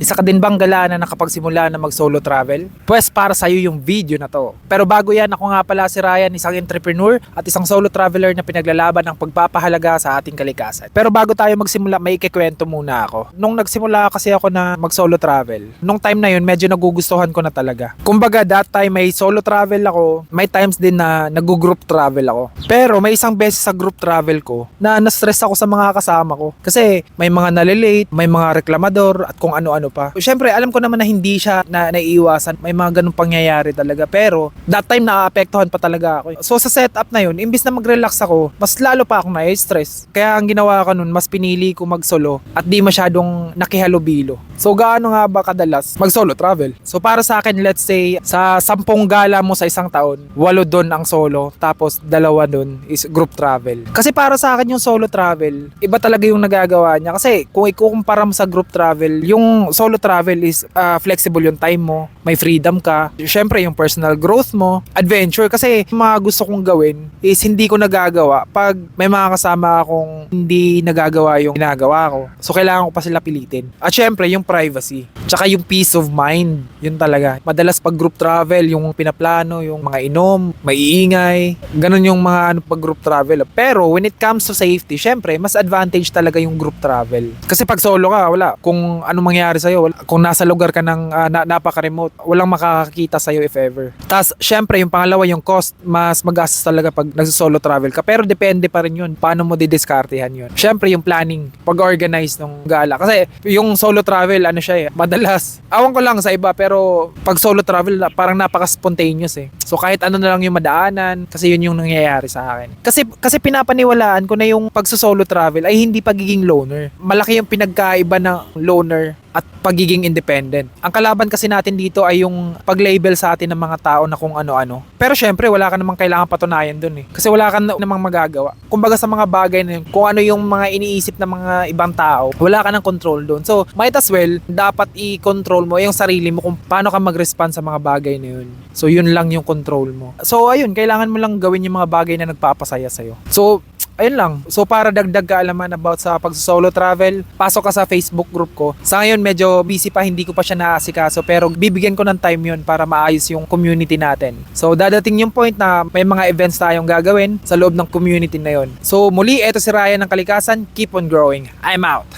Isa ka din bang gala na nakapagsimula na mag-solo travel? Pwes para sa'yo yung video na to. Pero bago yan, ako nga pala si Ryan, isang entrepreneur at isang solo traveler na pinaglalaban ng pagpapahalaga sa ating kalikasan. Pero bago tayo magsimula, may ikikwento muna ako. Nung nagsimula kasi ako na mag-solo travel, nung time na yun, medyo nagugustuhan ko na talaga. Kumbaga, that time may solo travel ako, may times din na nag-group travel ako. Pero may isang beses sa group travel ko na na-stress ako sa mga kasama ko. Kasi may mga nalilate, may mga reklamador at kung ano-ano pa. Siyempre, alam ko naman na hindi siya naiiwasan. May mga ganung pangyayari talaga. Pero, that time naapektuhan pa talaga ako. So, sa setup na yun, imbis na mag-relax ako, mas lalo pa akong na-stress. Kaya ang ginawa ko nun, mas pinili ko mag-solo at di masyadong nakihalubilo. So, gaano nga ba kadalas mag-solo travel? So, para sa akin, let's say, sa 10 gala mo sa isang taon, 8 doon ang solo, tapos 2 doon is group travel. Kasi para sa akin yung solo travel, iba talaga yung nagagawa niya. Kasi kung ikukumpara mo sa group travel, yung solo travel is flexible yung time mo, may freedom ka, syempre yung personal growth mo, adventure. Kasi yung mga gusto kong gawin is hindi ko nagagawa pag may mga kasama akong hindi nagagawa yung ginagawa ko. So kailangan ko pa sila pilitin. At syempre yung privacy, tsaka yung peace of mind, yun talaga. Madalas pag group travel, yung pinaplano, yung mga inom, maiingay, ganun yung mga pag group travel. Pero when it comes to safety, syempre mas advantage talaga yung group travel. Kasi pag solo ka, wala. Kung ano mangyari sa'yo, wala. Kung nasa lugar ka ng napaka-remote, walang makakakita sa'yo if ever. Tapos syempre yung pangalawa, yung cost, mas magastos talaga pag nagso-solo travel ka. Pero depende pa rin yun, paano mo didiskartehan yun. Syempre yung planning, pag-organize ng gala. Kasi yung solo travel, ano siya madalas, awan ko lang sa iba, pero pag solo travel, parang napaka-spontaneous So kahit ano na lang yung madaanan, kasi yun yung nangyayari sa akin. Kasi pinapaniwalaan ko na yung pagso-solo travel ay hindi pagiging loner. Malaki yung pinagkaiba ng loner at pagiging independent. Ang kalaban kasi natin dito ay yung pag-label sa atin ng mga tao na kung ano-ano. Pero syempre, wala ka namang kailangan patunayan dun Kasi wala ka namang magagawa. Kumbaga sa mga bagay na yun, kung ano yung mga iniisip ng mga ibang tao, wala ka ng control dun. So, might as well, dapat i-control mo yung sarili mo kung paano ka mag-respond sa mga bagay na yun. So, yun lang yung control mo. So, ayun, kailangan mo lang gawin yung mga bagay na nagpapasaya sa'yo. So, ayun lang. So para dagdag kaalaman about sa pag-solo travel, pasok ka sa Facebook group ko. Sa ngayon medyo busy pa, hindi ko pa siya naasikaso, pero bibigyan ko ng time yun para maayos yung community natin. So dadating yung point na may mga events tayong gagawin sa loob ng community na yun. So muli, eto si Ryan ng Kalikasan. Keep on growing. I'm out!